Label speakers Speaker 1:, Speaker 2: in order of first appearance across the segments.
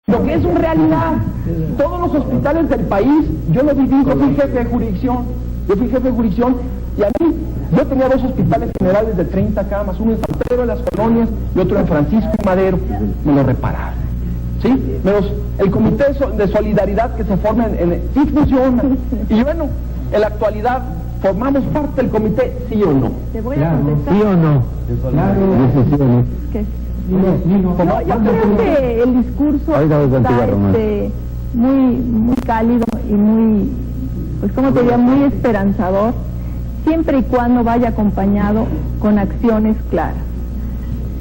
Speaker 1: Lo que es una realidad, todos los hospitales del país, yo lo viví, yo fui jefe de jurisdicción, y a mí, yo tenía 2 hospitales generales de 30 camas, uno en San Pedro de las Colonias y otro en Francisco y Madero, me lo repararon, ¿sí? Menos el comité de solidaridad que se forma sí funciona, y bueno, en la actualidad, ¿formamos parte del comité, sí o no?
Speaker 2: Te voy a contestar.
Speaker 3: ¿Sí o no?
Speaker 2: Claro. ¿Qué? No, yo creo que el discurso está muy cálido y muy, pues como te diría, muy esperanzador, siempre y cuando vaya acompañado con acciones claras.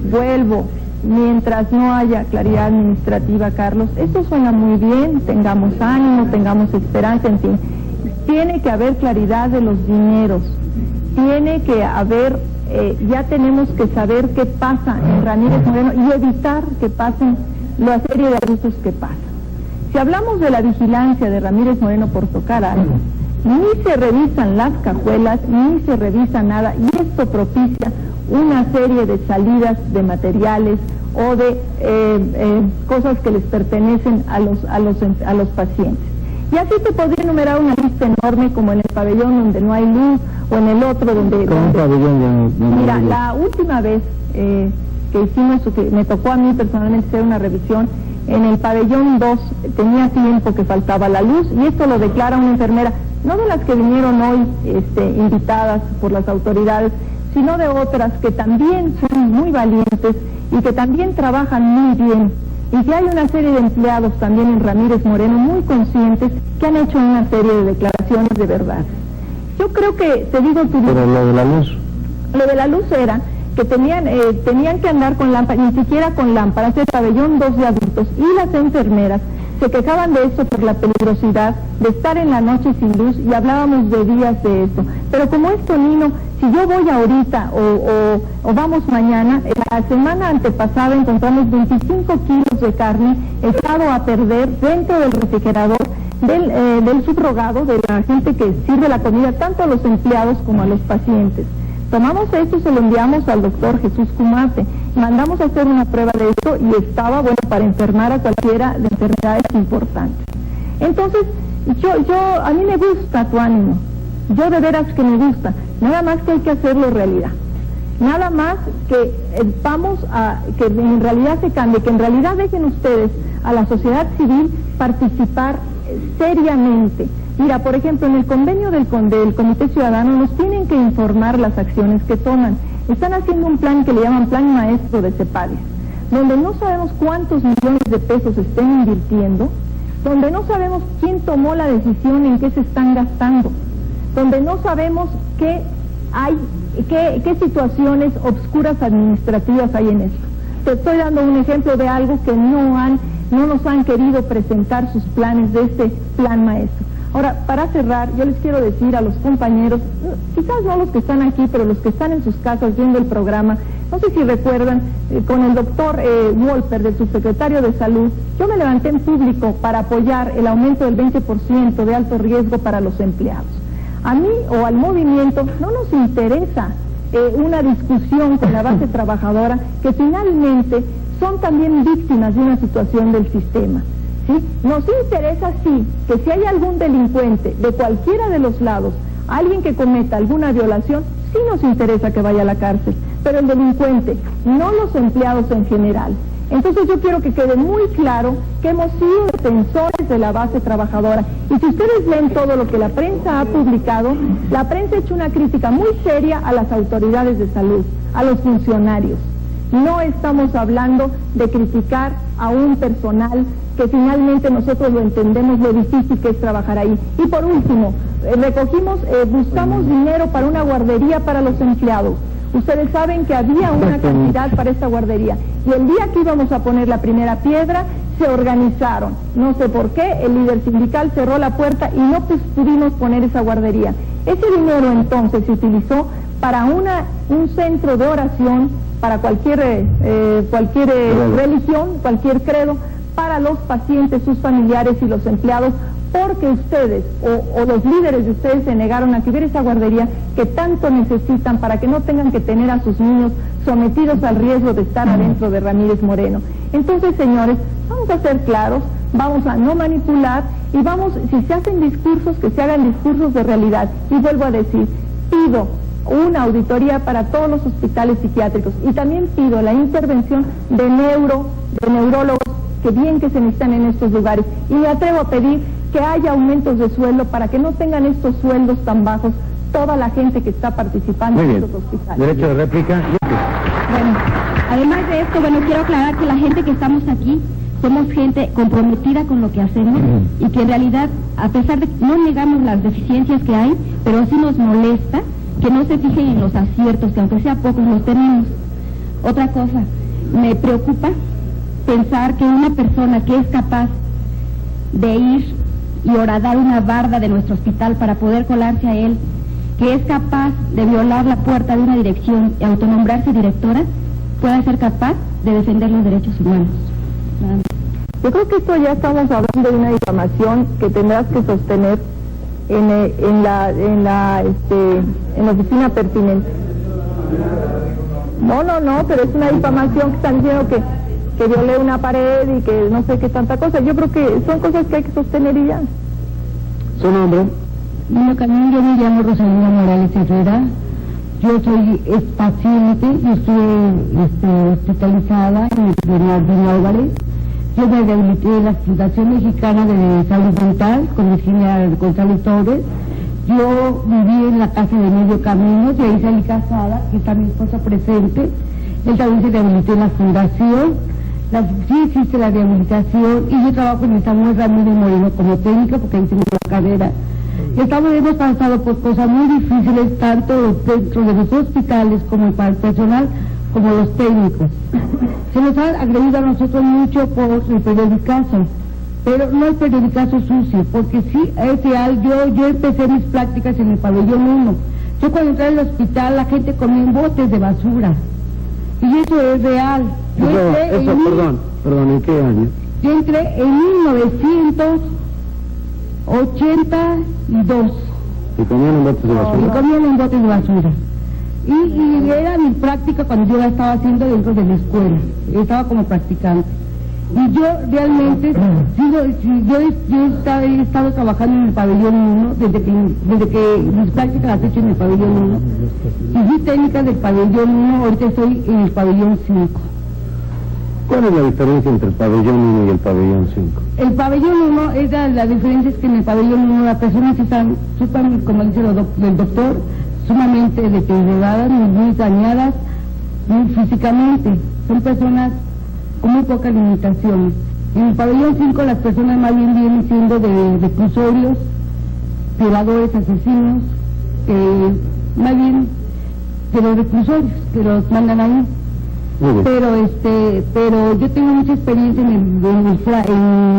Speaker 2: Vuelvo, mientras no haya claridad administrativa, Carlos, esto suena muy bien, tengamos ánimo, tengamos esperanza, en fin. Tiene que haber claridad de los dineros, tiene que haber, ya tenemos que saber qué pasa en Ramírez Moreno y evitar que pasen la serie de abusos que pasan. Si hablamos de la vigilancia de Ramírez Moreno, por tocar algo, ni se revisan las cajuelas, ni se revisa nada, y esto propicia una serie de salidas de materiales o de cosas que les pertenecen a los pacientes. Y así te podría enumerar una lista enorme, como en el pabellón donde no hay luz, o en el otro donde... Mira, la última vez que hicimos, que me tocó a mí personalmente hacer una revisión, en el pabellón 2 tenía tiempo que faltaba la luz, y esto lo declara una enfermera, no de las que vinieron hoy invitadas por las autoridades, sino de otras que también son muy valientes y que también trabajan muy bien. Y que hay una serie de empleados también en Ramírez Moreno muy conscientes que han hecho una serie de declaraciones de verdad. Yo creo que, te digo...
Speaker 3: Pero lo de la luz...
Speaker 2: Lo de la luz era que tenían que andar con lámparas, ni siquiera con lámparas, el pabellón 2 de adultos, y las enfermeras se quejaban de esto por la peligrosidad de estar en la noche sin luz, y hablábamos de días de esto. Pero como esto, Nino, si yo voy ahorita o vamos mañana, la semana antepasada encontramos 25 kilos de carne echado a perder dentro del refrigerador del subrogado, de la gente que sirve la comida, tanto a los empleados como a los pacientes. Tomamos esto y se lo enviamos al doctor Jesús Cumate, mandamos a hacer una prueba de esto y estaba bueno para enfermar a cualquiera de enfermedades importantes. Entonces, a mí me gusta tu ánimo, yo de veras que me gusta, nada más que hay que hacerlo realidad, nada más que vamos a que en realidad se cambie, que en realidad dejen ustedes a la sociedad civil participar seriamente. Mira, por ejemplo, en el convenio del Comité Ciudadano nos tienen que informar las acciones que toman. Están haciendo un plan que le llaman Plan Maestro de CEPADES, donde no sabemos cuántos millones de pesos estén invirtiendo, donde no sabemos quién tomó la decisión en qué se están gastando, donde no sabemos qué situaciones obscuras administrativas hay en esto. Te estoy dando un ejemplo de algo que no nos han querido presentar sus planes de este Plan Maestro. Ahora, para cerrar, yo les quiero decir a los compañeros, quizás no los que están aquí, pero los que están en sus casas viendo el programa, no sé si recuerdan, con el doctor Wolper, del subsecretario de Salud, yo me levanté en público para apoyar el aumento del 20% de alto riesgo para los empleados. A mí o al movimiento no nos interesa una discusión con la base trabajadora, que finalmente son también víctimas de una situación del sistema. ¿Sí? Nos interesa, sí, que si hay algún delincuente de cualquiera de los lados, alguien que cometa alguna violación, sí nos interesa que vaya a la cárcel, pero el delincuente, no los empleados en general. Entonces yo quiero que quede muy claro que hemos sido defensores de la base trabajadora, y si ustedes leen todo lo que la prensa ha publicado, la prensa ha hecho una crítica muy seria a las autoridades de salud, a los funcionarios. No estamos hablando de criticar a un personal que finalmente nosotros lo entendemos lo difícil que es trabajar ahí. Y por último, buscamos dinero para una guardería para los empleados. Ustedes saben que había una cantidad para esta guardería, y el día que íbamos a poner la primera piedra, se organizaron. No sé por qué, el líder sindical cerró la puerta y no pudimos poner esa guardería. Ese dinero entonces se utilizó para un centro de oración para cualquier religión, cualquier credo, para los pacientes, sus familiares y los empleados, porque ustedes o los líderes de ustedes se negaron a que hubiera esa guardería que tanto necesitan para que no tengan que tener a sus niños sometidos al riesgo de estar adentro de Ramírez Moreno. Entonces, señores, vamos vamos a ser claros, vamos a no manipular y vamos, si se hacen discursos, que se hagan discursos de realidad. Y vuelvo a decir, pido una auditoría para todos los hospitales psiquiátricos y también pido la intervención de neurólogos que bien que se necesitan en estos lugares. Y me atrevo a pedir que haya aumentos de sueldo para que no tengan estos sueldos tan bajos toda la gente que está participando en estos hospitales.
Speaker 3: Derecho de réplica.
Speaker 4: Bueno, además de esto, quiero aclarar que la gente que estamos aquí somos gente comprometida con lo que hacemos y que en realidad, a pesar de que no negamos las deficiencias que hay, pero sí nos molesta que no se fijen en los aciertos, que aunque sea pocos los tenemos. Otra cosa, me preocupa pensar que una persona que es capaz de ir y horadar una barda de nuestro hospital para poder colarse a él, que es capaz de violar la puerta de una dirección y autonombrarse directora, pueda ser capaz de defender los derechos humanos. Nada más.
Speaker 2: Yo creo que esto ya estamos hablando de una difamación que tendrás que sostener en la oficina pertinente. No, pero es una difamación que están diciendo que violé una pared y que no sé qué tanta cosa. Yo creo que son cosas que hay que sostener y ya.
Speaker 3: ¿Su nombre?
Speaker 4: Bueno, también yo me llamo Rosalina Morales Herrera. Yo soy paciente, yo estuve hospitalizada en el Bernardino Álvarez. Yo me rehabilité en la Fundación Mexicana de Salud Mental con Virginia González Torres. Yo viví en la casa de Medio Camino, de ahí salí casada, que está mi esposa presente. Él también se rehabilitó en la fundación. Sí existe la rehabilitación y yo trabajo en el Samuel Ramírez Moreno como técnica porque ahí tengo la carrera. Hemos pasado por cosas muy difíciles, tanto dentro de los hospitales como para el personal, como los técnicos. Se nos ha agredido a nosotros mucho por el periodicazo, pero no el periodicazo sucio, porque sí es real. Yo empecé mis prácticas en el pabellón 1. Yo cuando entré al hospital la gente comía en botes de basura, y eso es real.
Speaker 3: Perdón, ¿en qué año?
Speaker 4: Yo entré en 1982.
Speaker 3: ¿Y comían en botes de basura?
Speaker 4: Y comían en botes de basura. Y era mi práctica cuando yo la estaba haciendo dentro de la escuela. Estaba como practicante. Y yo realmente, he estado trabajando en el pabellón 1, desde que mis prácticas las he hecho en el pabellón 1. Y fui técnica del pabellón 1, ahorita estoy en el pabellón 5.
Speaker 3: ¿Cuál es la diferencia entre el pabellón 1 y el pabellón 5?
Speaker 4: El pabellón 1, la diferencia es que en el pabellón 1 las personas están, como dice el doctor, sumamente deterioradas, muy dañadas, muy físicamente. Son personas con muy pocas limitaciones. En el pabellón 5 las personas más bien vienen siendo de reclusorios, violadores, asesinos, más bien de los reclusorios que los mandan ahí. Pero yo tengo mucha experiencia en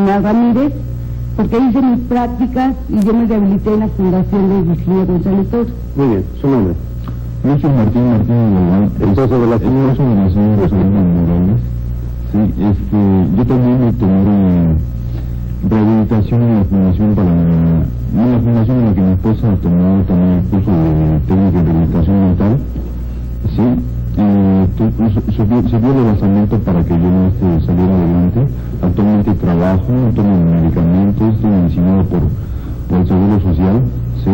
Speaker 4: la Ramírez, porque hice mis prácticas y yo me rehabilité en la Fundación de Virginia González Torres.
Speaker 3: Muy bien, ¿su nombre?
Speaker 5: Yo soy Martín Morales,
Speaker 3: esposo de la señora
Speaker 5: Rosalina Morales. Sí, yo también me tomé rehabilitación en la fundación en la fundación en la que mi esposa tomó también el curso de técnica de rehabilitación mental. Sí, se dio el lanzamiento para que yo saliera adelante. Actualmente trabajo, tomo medicamentos, estoy medicinado por el Seguro Social, ¿sí?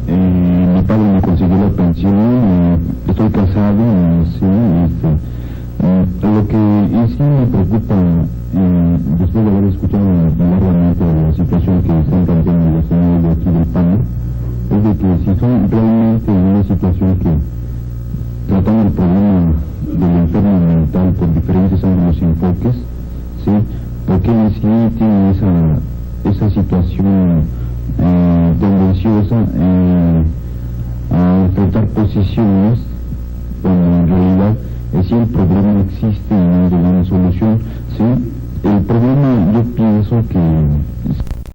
Speaker 5: Mi padre me consiguió la pensión, estoy casado, ¿sí? Lo que sí me preocupa, después de haber escuchado largamente la situación que están planteando los señores de aquí del PAN, es de que si son realmente una situación que tratando el problema del enfermo mental por diferentes ángulos y enfoques, ¿sí? Porque en sí tiene esa situación tendenciosa a enfrentar posiciones cuando en realidad si el problema existe y no hay ninguna solución, ¿sí? El problema yo pienso que